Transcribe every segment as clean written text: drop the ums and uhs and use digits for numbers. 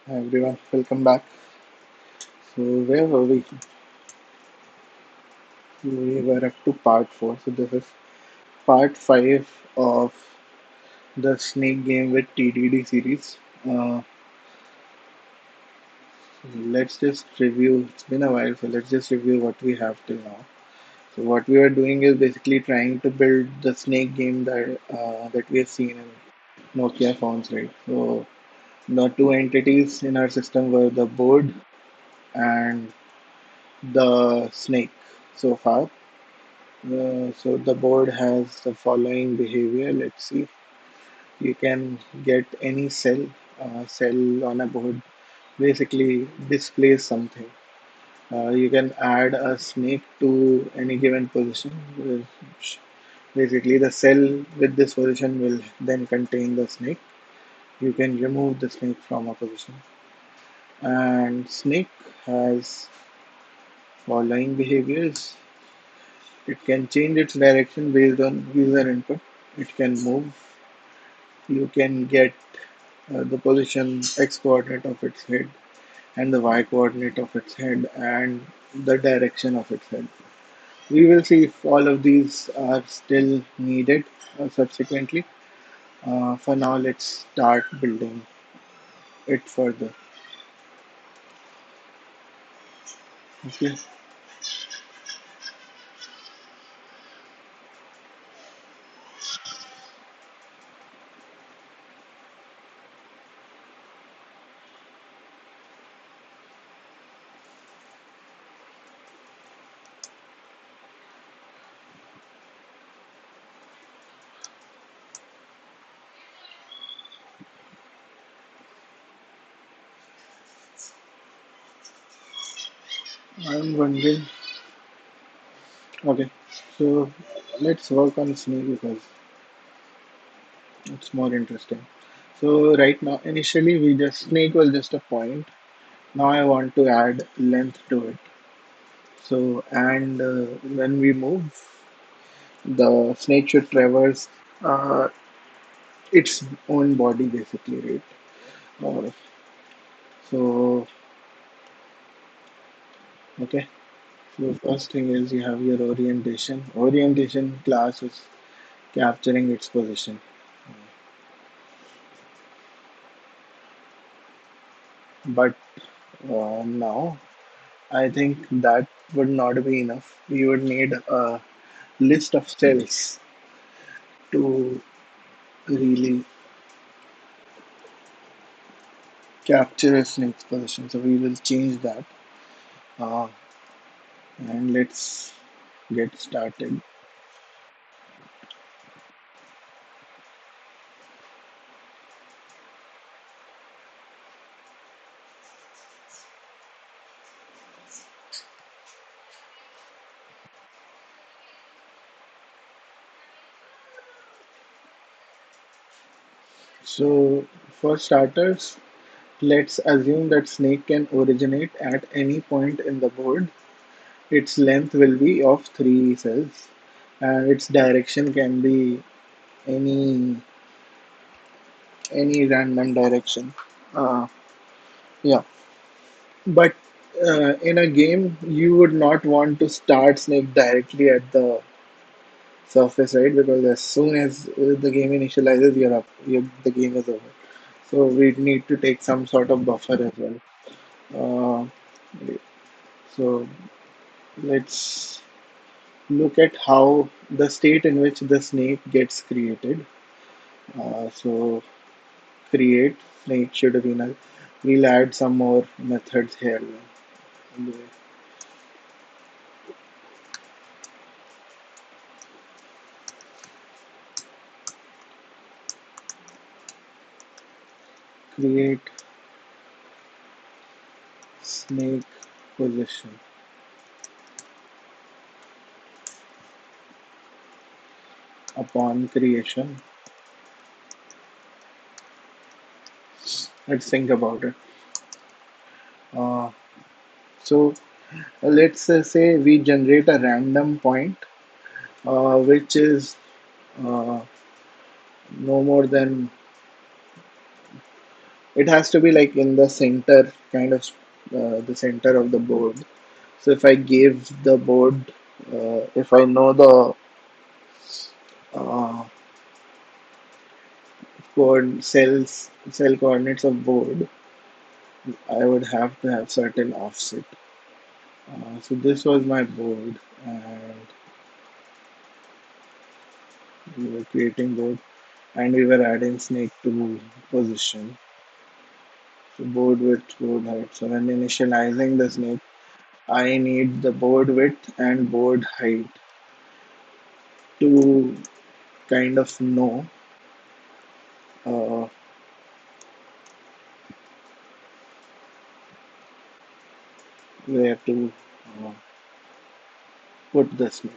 Hi everyone, welcome back. So where were we? We were up to part 4. So this is part 5 of the snake game with TDD series. Uh, let's just review. It's been a while, so let's just review what we have till now. So what we are doing is basically trying to build the snake game that we have seen in Nokia phones, right? So the two entities in our system were the board and the snake so far. So the board has the following behavior. Let's see. You can get any cell on a board. Basically, displays something. You can add a snake to any given position. Basically, the cell with this position will then contain the snake. You can remove the snake from a position. And snake has following behaviors. It can change its direction based on user input. It can move. You can get the position x coordinate of its head and the y coordinate of its head and the direction of its head. We will see if all of these are still needed subsequently. For now, let's start building it further. Okay, I'm wondering. Okay, so let's work on snake because it's more interesting. So right now, initially we just snake was just a point. Now I want to add length to it. So, and when we move, the snake should traverse uh, its own body basically, right? Uh, so, okay. So, first thing is you have your orientation. Orientation class is capturing its position. But now, I think that would not be enough. You would need a list of cells to really capture a snake's position. So, we will change that. Uh, and let's get started. So, for starters, let's assume that snake can originate at any point in the board. Its length will be of three cells, and its direction can be any any random direction. Uh, yeah, but in a game, you would not want to start snake directly at the surface, right? Because as soon as the game initializes, you're up. The game is over. So we need to take some sort of buffer as well. So let's look at how the state in which the snake gets created. So create snake should have been a, we'll add some more methods here. Create snake position upon creation. Let's think about it. Uh, so let's say we generate a random point which is uh, no more than It has to be like in the center, kind of the center of the board. So if I give the board, if I know the uh, cell coordinates of board, I would have to have certain offset. So this was my board, and we were creating board, and we were adding snake to position. So board width, board height. So when initializing the snake, I need the board width and board height to kind of know uh, where to uh, put the snake.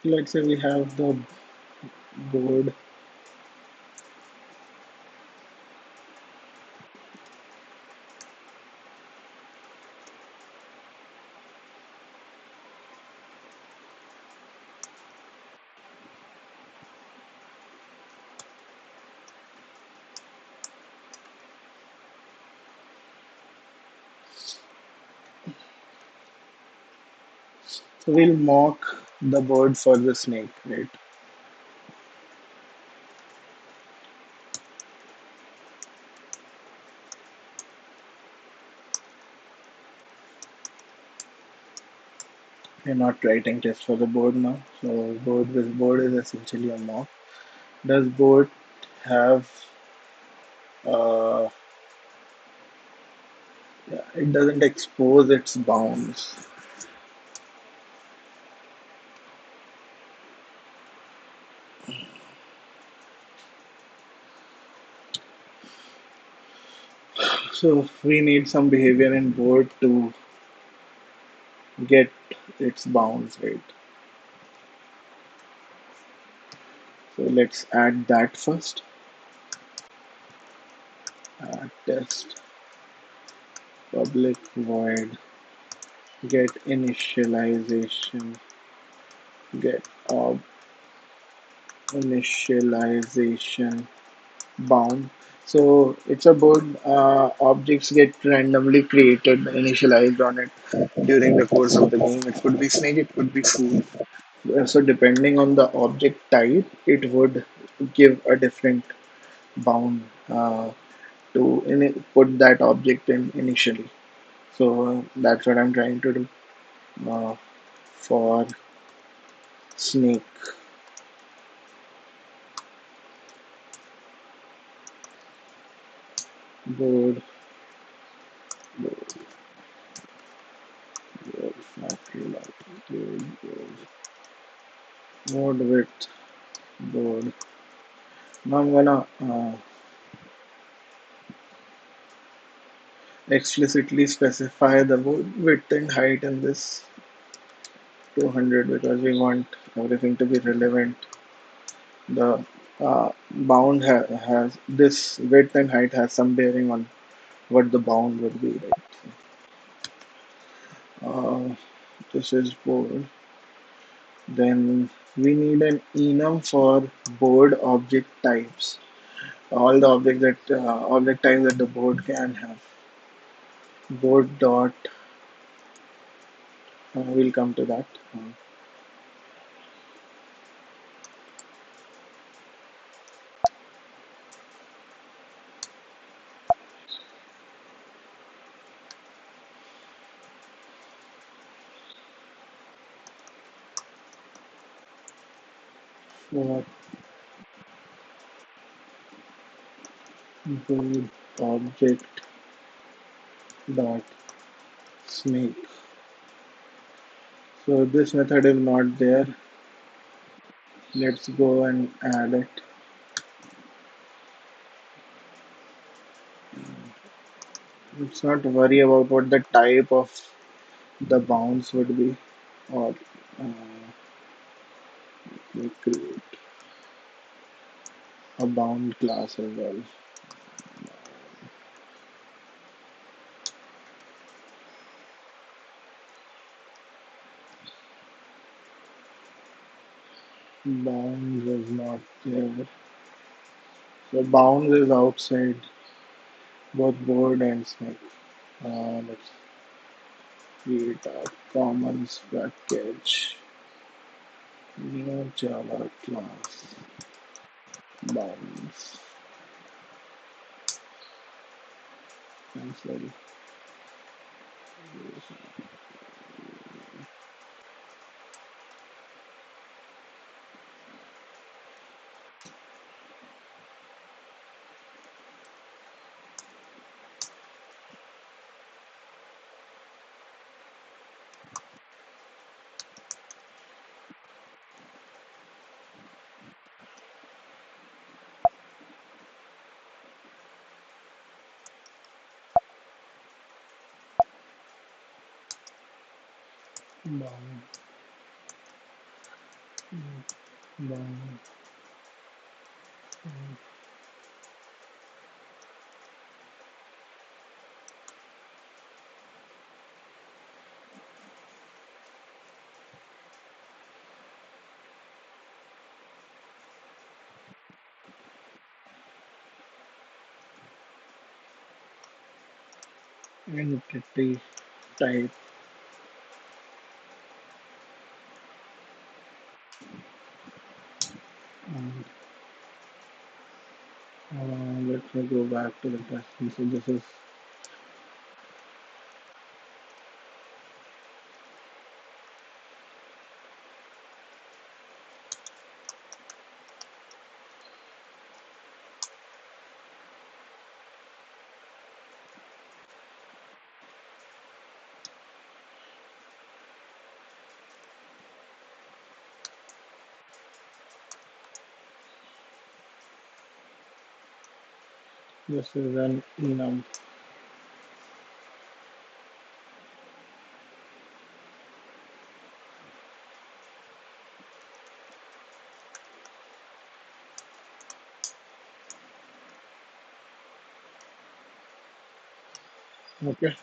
Let's say we have the board. So we'll mock the board for the snake, right? We're not writing test for the board now. So board is essentially a mock. Does board have uh, it doesn't expose its bounds. So we need some behavior in board to get its bounds right. So let's add that first. Test public void get initialization get initialization bound. So it's a board. Objects get randomly created, initialized on it during the course of the game. It could be snake, it could be food. So depending on the object type, it would give a different bound to put that object in initially. So that's what I'm trying to do uh, for snake board, board factory light, board width, board. Now I'm gonna explicitly specify the width and height in this 200 because we want everything to be relevant. The bound has this width and height has some bearing on what the bound would be, right? This is board. Then we need an enum for board object types. All the object types that the board can have. Board dot. We'll come to that. For board object dot snake. So this method is not there. Let's go and add it. Let's not worry about what the type of the bounds would be, or uh, we create a bound class as well. Bounds is not there. So bounds is outside both board and snake. Let's create a commons package. New Java class bounds. Cancel. Bound. Bound. Entity type. And let me go back to the testing. So this is an enum. Okay.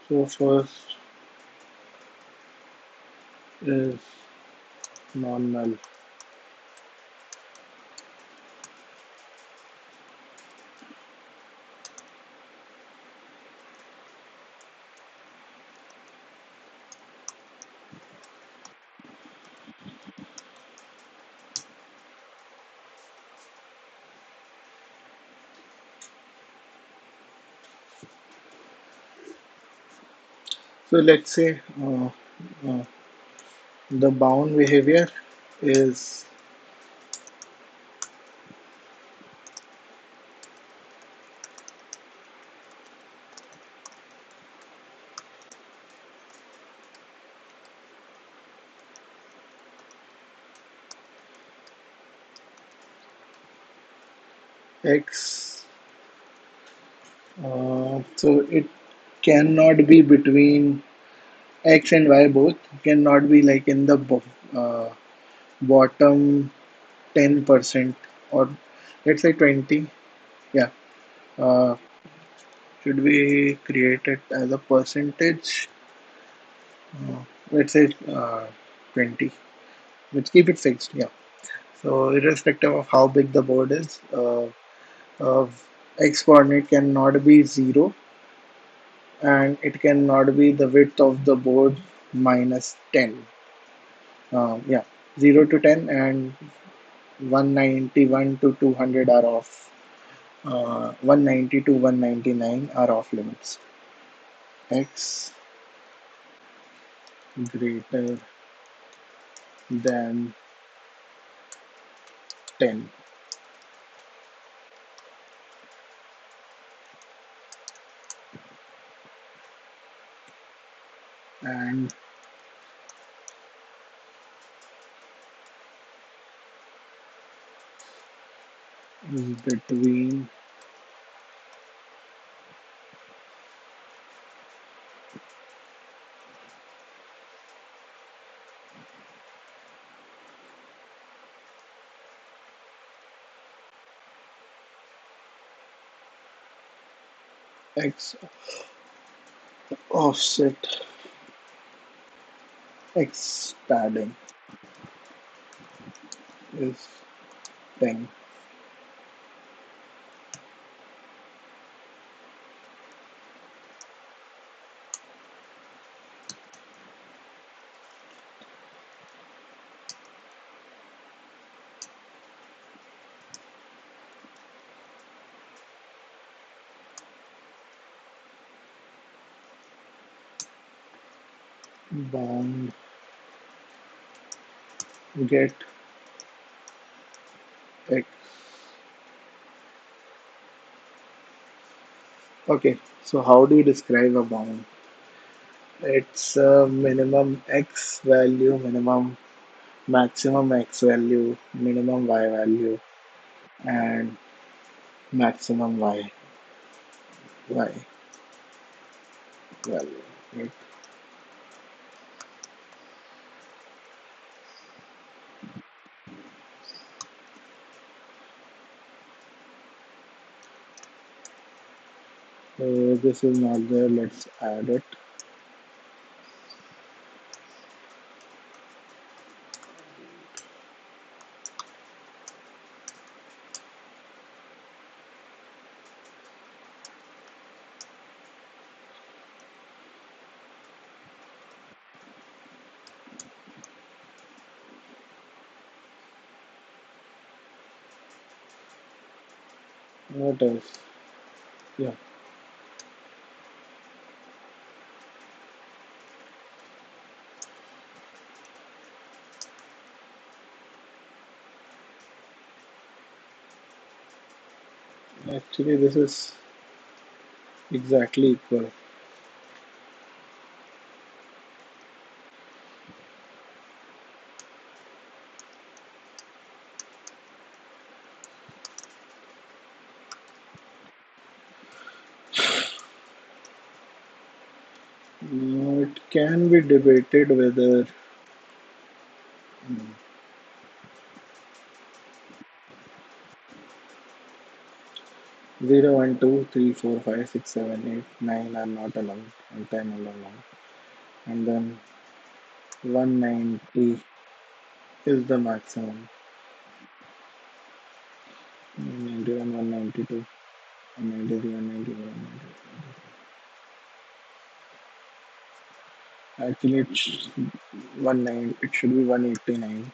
So first is non-null. So let's say uh, the bound behavior is x. So it cannot be between x and y both. Cannot be like in the uh, bottom 10% or let's say 20. Yeah. Uh, should we create it as a percentage? Let's say 20. Let's keep it fixed. Yeah. So irrespective of how big the board is, uh, x coordinate cannot be 0 and it cannot be the width of the board minus 10. Yeah, 0 to 10 and 191 to 200 are off. 190 to 199 are off limits. X greater than 10. And between x offset x padding is 10. Bound get x. Okay, so how do you describe a bound? It's a minimum x value, minimum maximum x value, minimum y value, and maximum y value. Right? So this is not there. Let's add it. What else? Yeah, actually, this is exactly equal. It can be debated whether 0, 1, 2, 3, 4, 5, 6, 7, 8, 9 are not allowed, and 10 are allowed. And then 190 is the maximum. 191, 192, 193, 194, 195. Actually, it's 19. It should be 189.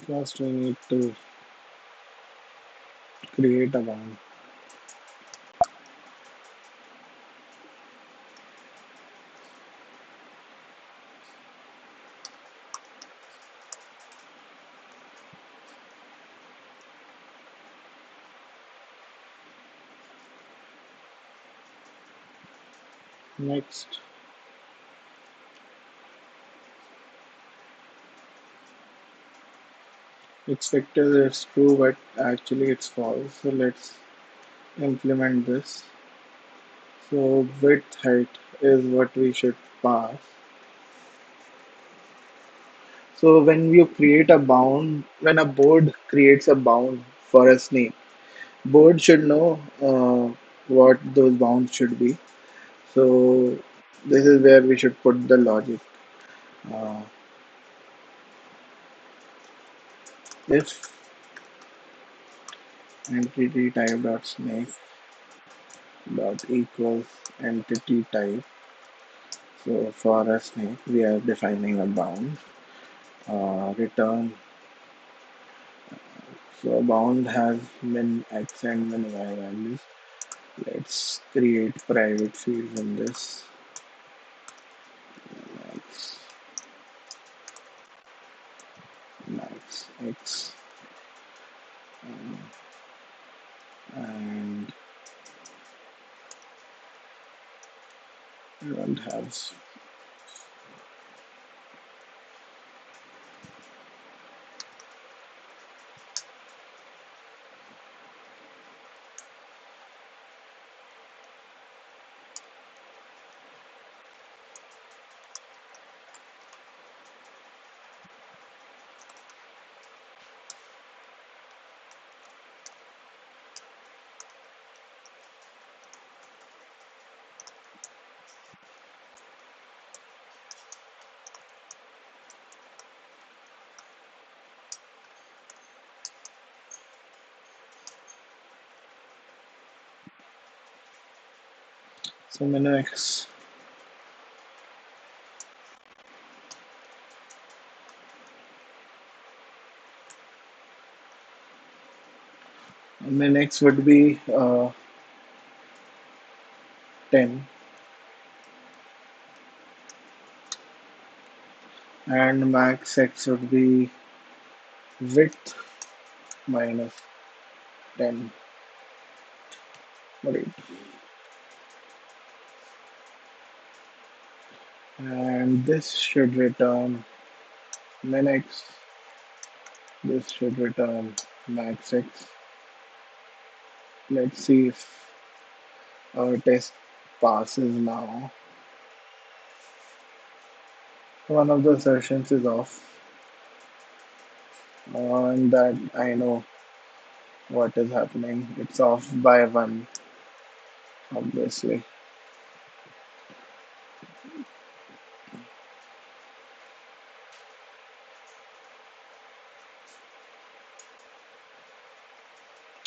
First, we need to create a bound. Next, expected is true, but actually it's false. So let's implement this. So width height is what we should pass. So when you create a bound, when a board creates a bound for a snake, board should know what those bounds should be. So this is where we should put the logic. Uh, if entity type dot snake dot equals entity type. So for a snake, we are defining a bound. Return. So a bound has min x and min y values. Let's create private fields in this. Max, max x, and we don't have. So min x, min x would be 10, and max x would be width minus 10. Right. And this should return min x. This should return max x. Let's see if our test passes now. One of the assertions is off, and that I know what is happening. It's off by one, obviously.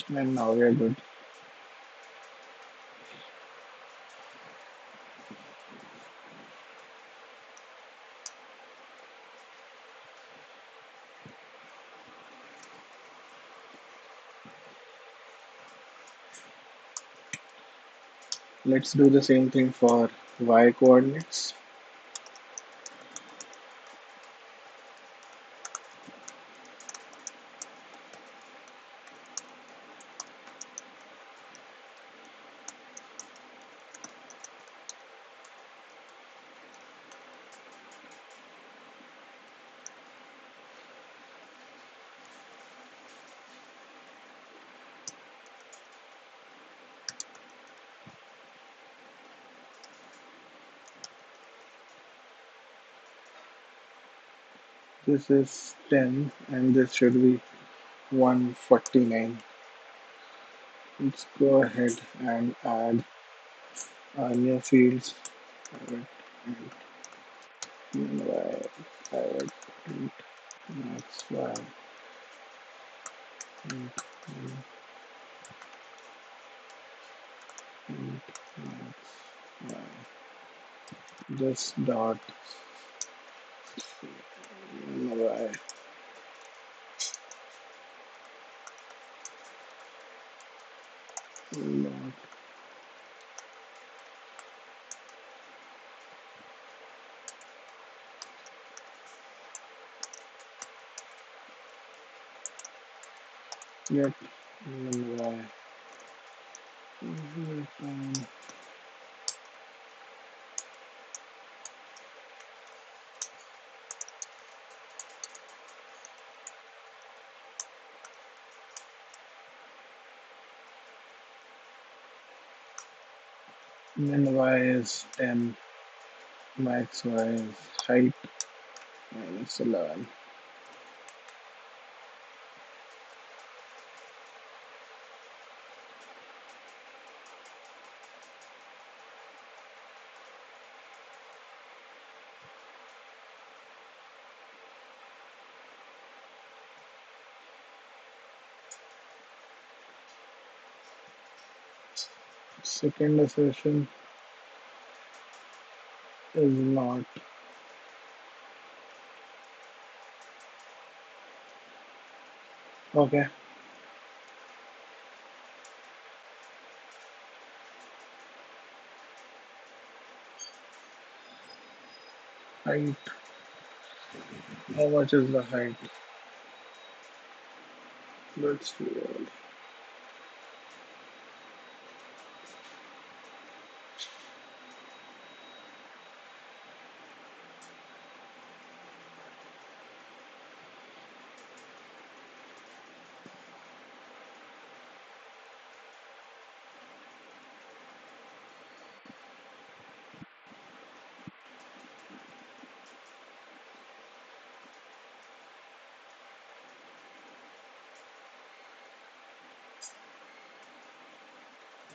And now we are good. Let's do the same thing for y coordinates. This is 10, and this should be 149. Let's go ahead and add new fields. Private int y, private int max y, int int max y. This dot y. Dot. Get y. Min y is 10, max y is height minus 11. Second assertion is not. Okay, height. How much is the height? Let's see.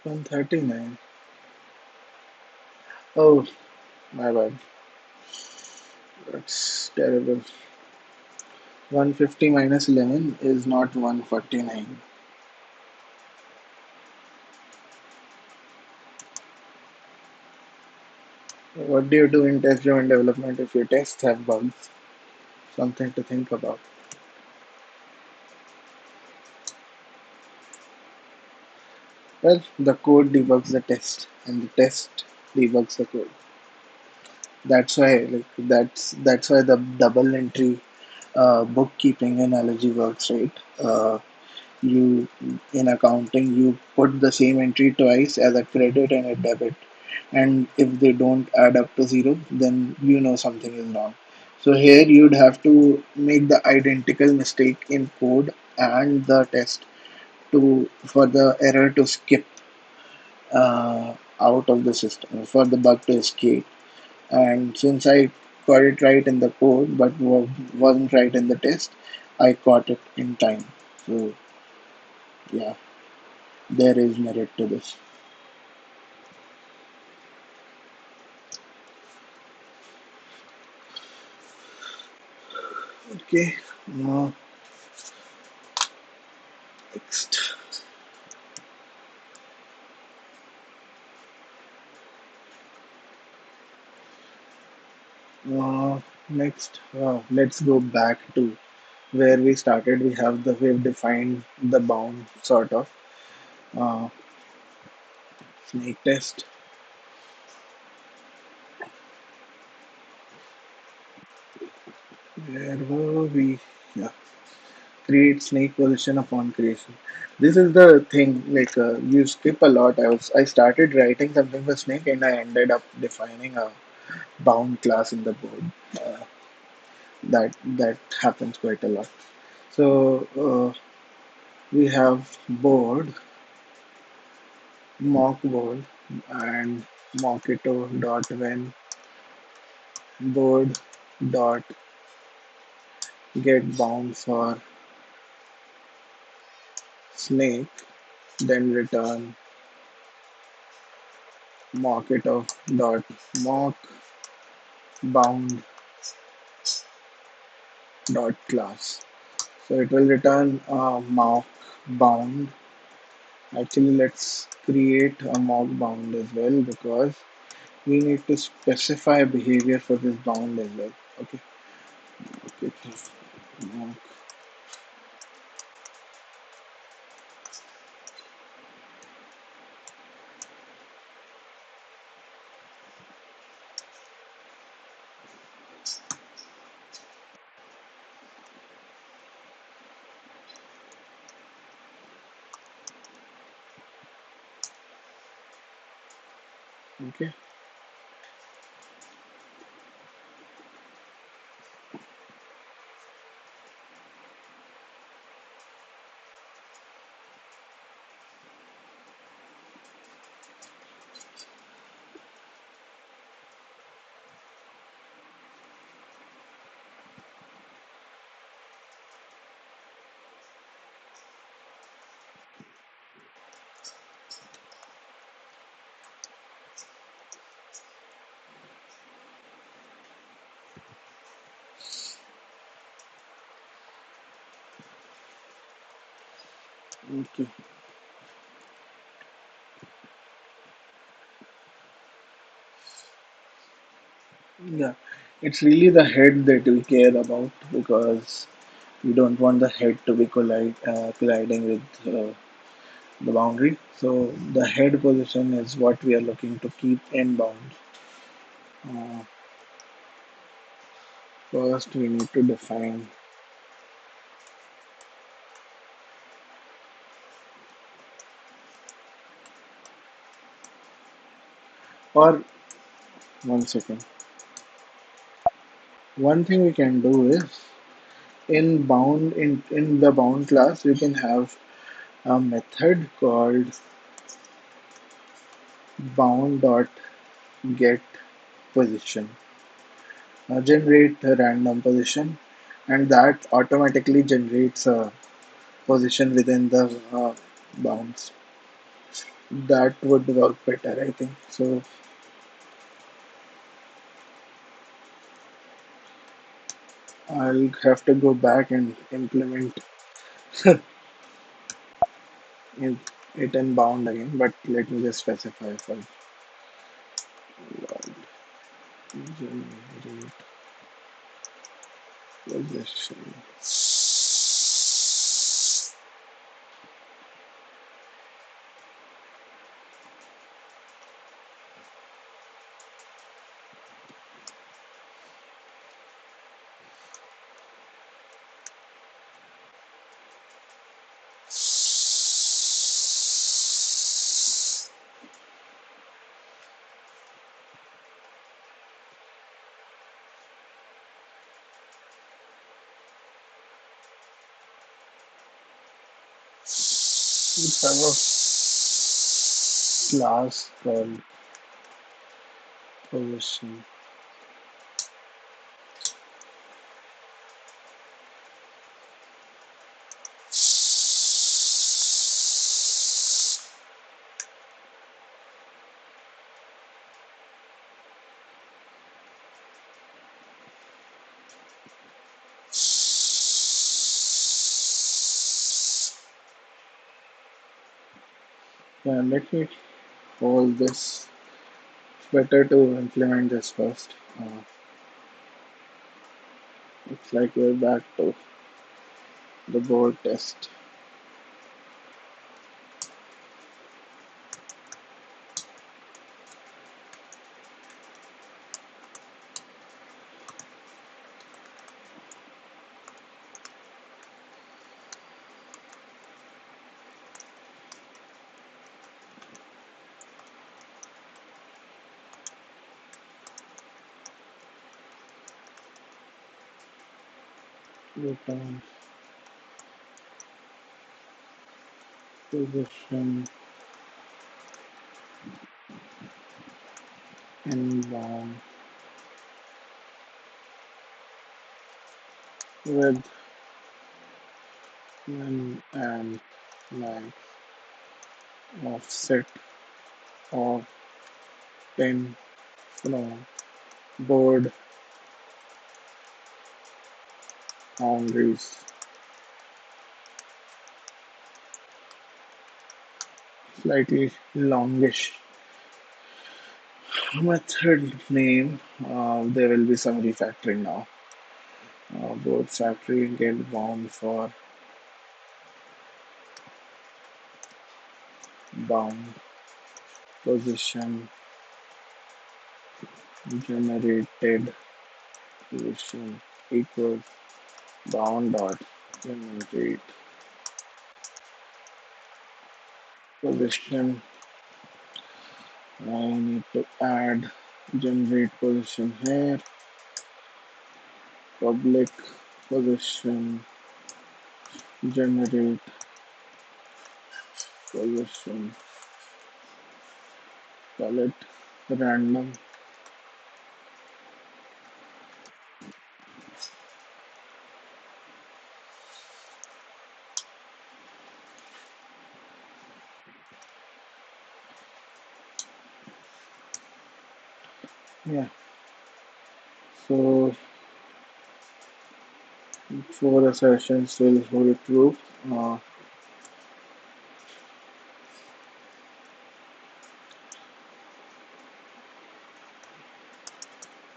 139. Oh, my bad. That's terrible. 150 minus 11 is not 149. What do you do in test driven development if your tests have bugs? Something to think about. Well, the code debugs the test, and the test debugs the code. That's why the double entry bookkeeping analogy works, right? You in accounting you put the same entry twice as a credit and a debit, and if they don't add up to zero, then you know something is wrong. So here you'd have to make the identical mistake in code and the test to for the error to skip out of the system, for the bug to escape. And since I got it right in the code but wasn't right in the test, I caught it in time. So yeah, there is merit to this. Okay, now next. Next, let's go back to where we started. We've defined the bound sort of uh, snake test. Where were we? Yeah, create snake position upon creation. This is the thing. You skip a lot. I started writing something for snake and I ended up defining a bound class in the board. Uh, that happens quite a lot. So we have board, mock board, and mockito dot when board dot get bound for snake, then return mockito dot mock bound dot class. So it will return mock bound. Actually, let's create a mock bound as well because we need to specify behavior for this bound as well. Okay, okay, mock. Okay, Okay. Yeah, it's really the head that we care about because we don't want the head to be colliding with the boundary. So the head position is what we are looking to keep in bounds. Uh, First, we need to define, or one second. One thing we can do is in the bound class we can have a method called bound dot get position. Generate a random position, and that automatically generates a position within the bounds. That would work better, I think. So I'll have to go back and implement it it in bound again, but let me just specify for generate position. We have a class called position. Yeah, let me hold this. It's better to implement this first. It's like we're back to the board test return position inbound with min and max offset of 10 from board boundaries. Slightly longish method name. There will be some refactoring now. Board factory get bound for bound position generated position equals bound dot generate position. I need to add generate position here. Public position generate position. Call it random. Yeah. So for assertions will hold true. Uh,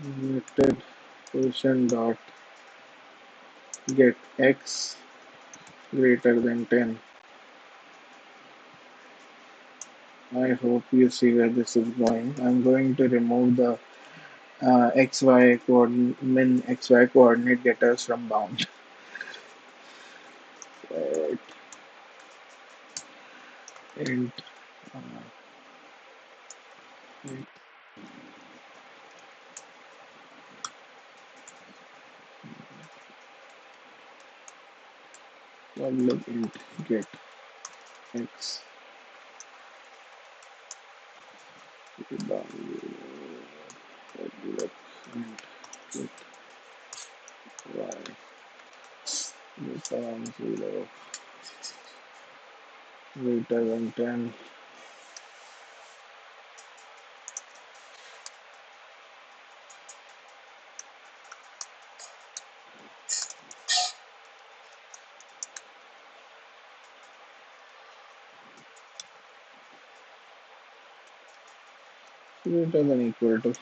method position dot get x greater than 10. I hope you see where this is going. I'm going to remove the xy coordinate min xy coordinate getters from bound. Right. And uh, public int get x bound public int get y return 0 greater than 10. Greater than equal to.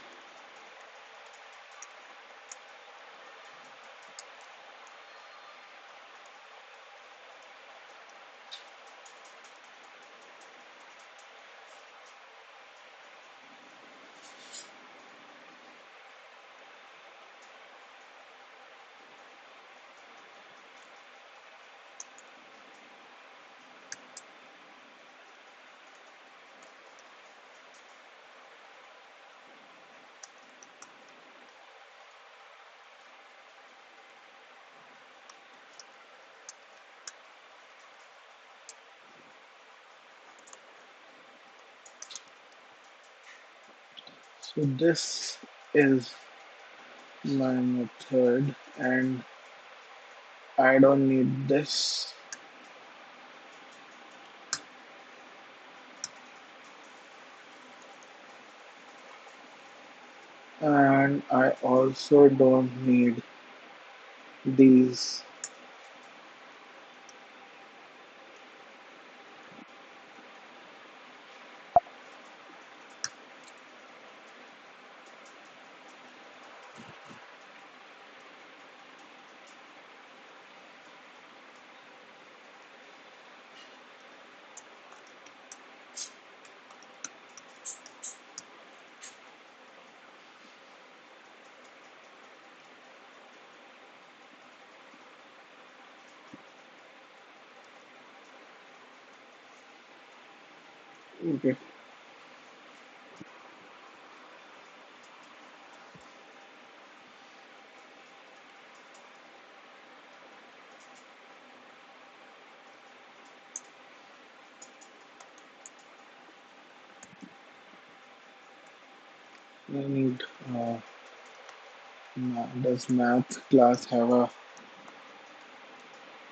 So this is my method and I don't need this and I also don't need these. Okay, I need does math class have a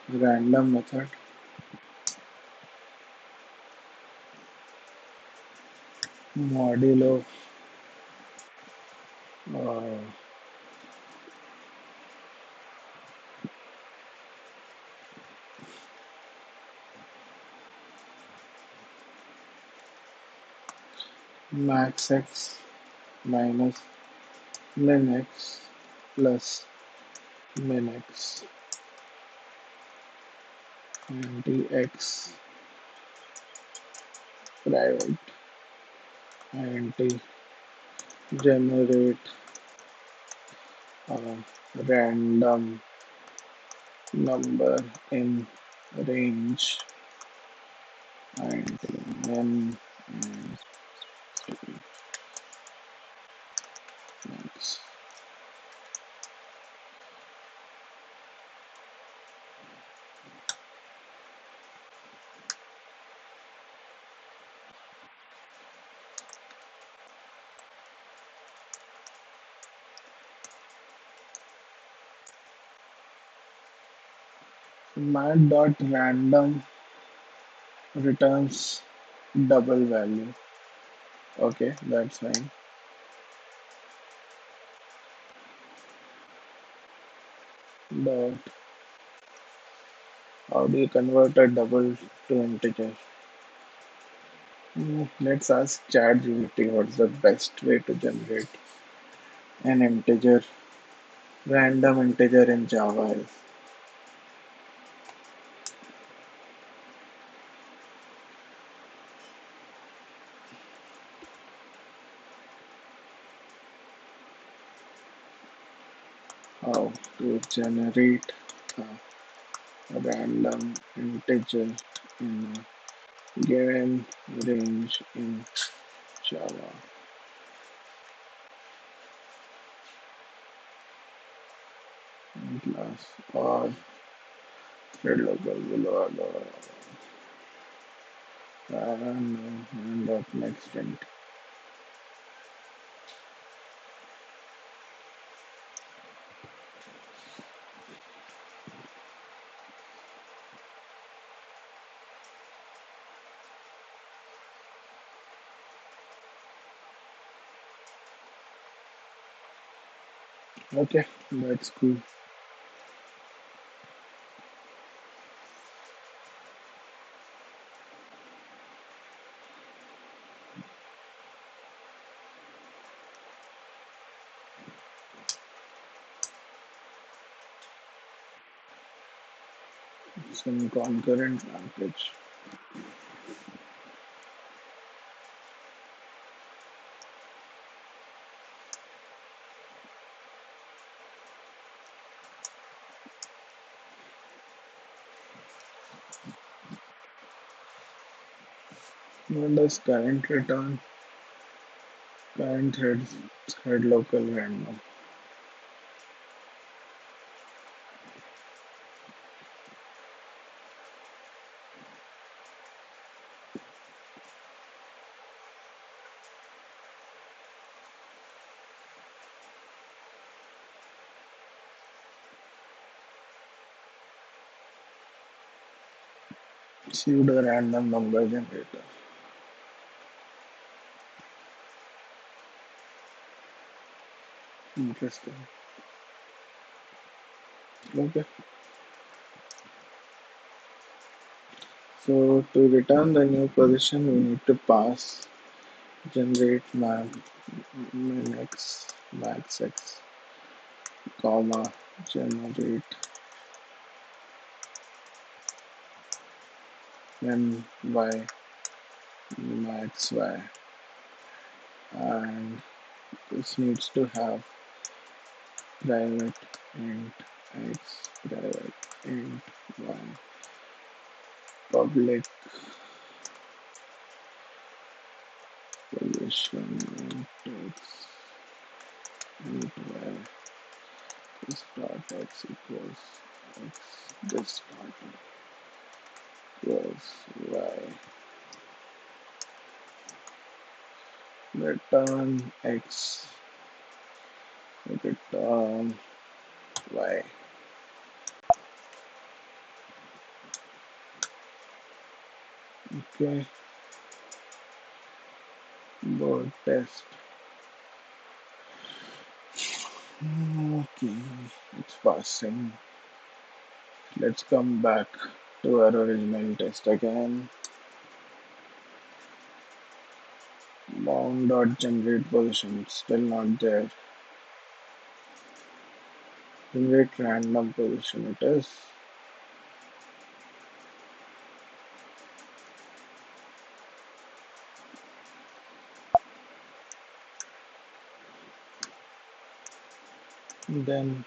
random method? Modulo uh, max x minus min x plus min x anti x private anti generate a random number in range anti min and max. Mat dot random returns double value. Okay, that's fine. Dot how do you convert a double to integer? Let's ask ChatGPT what's the best way to generate An integer, random integer in Java is. How to generate a random integer in a given range in Java. Class or thread local below and dot next int. Okay, that's cool. Some concurrent language. What does current return? Current thread local random. Pseudo random number generator. Interesting. Okay. So to return the new position, we need to pass generate min x max x comma generate min y max y, and this needs to have private int x, private int y, public position int x, int y, this dot x equals x, this dot equals y, return x, return y. Okay, board test. Okay, it's passing. Let's come back to our original test again. Bound dot generate position still not there. Generate random position it is. Then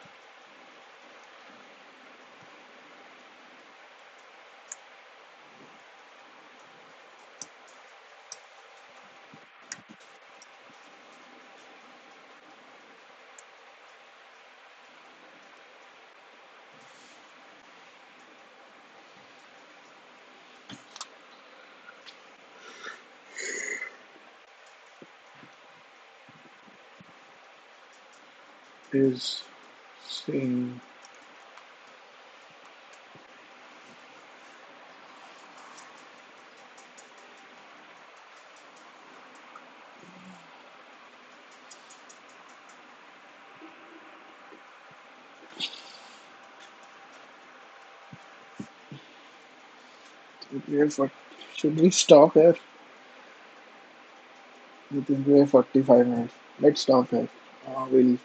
is saying should we stop here? We think we have 45 minutes. Let's stop here. We'll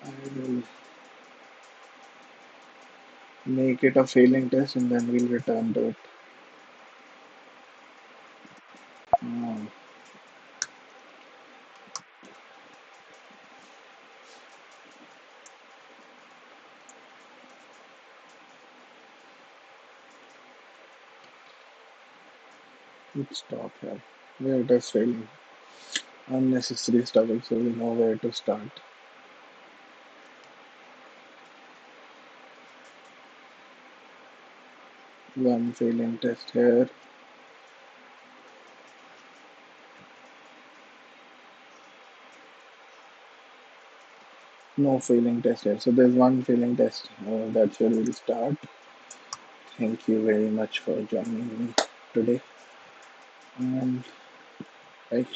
I will make it a failing test and then we'll return to it. Um, let's stop here. Where it is failing. Unnecessary stuffing, so we know where to start. One failing test here. No failing test here. So there's one failing test. That's where we'll start. Thank you very much for joining me today. And right.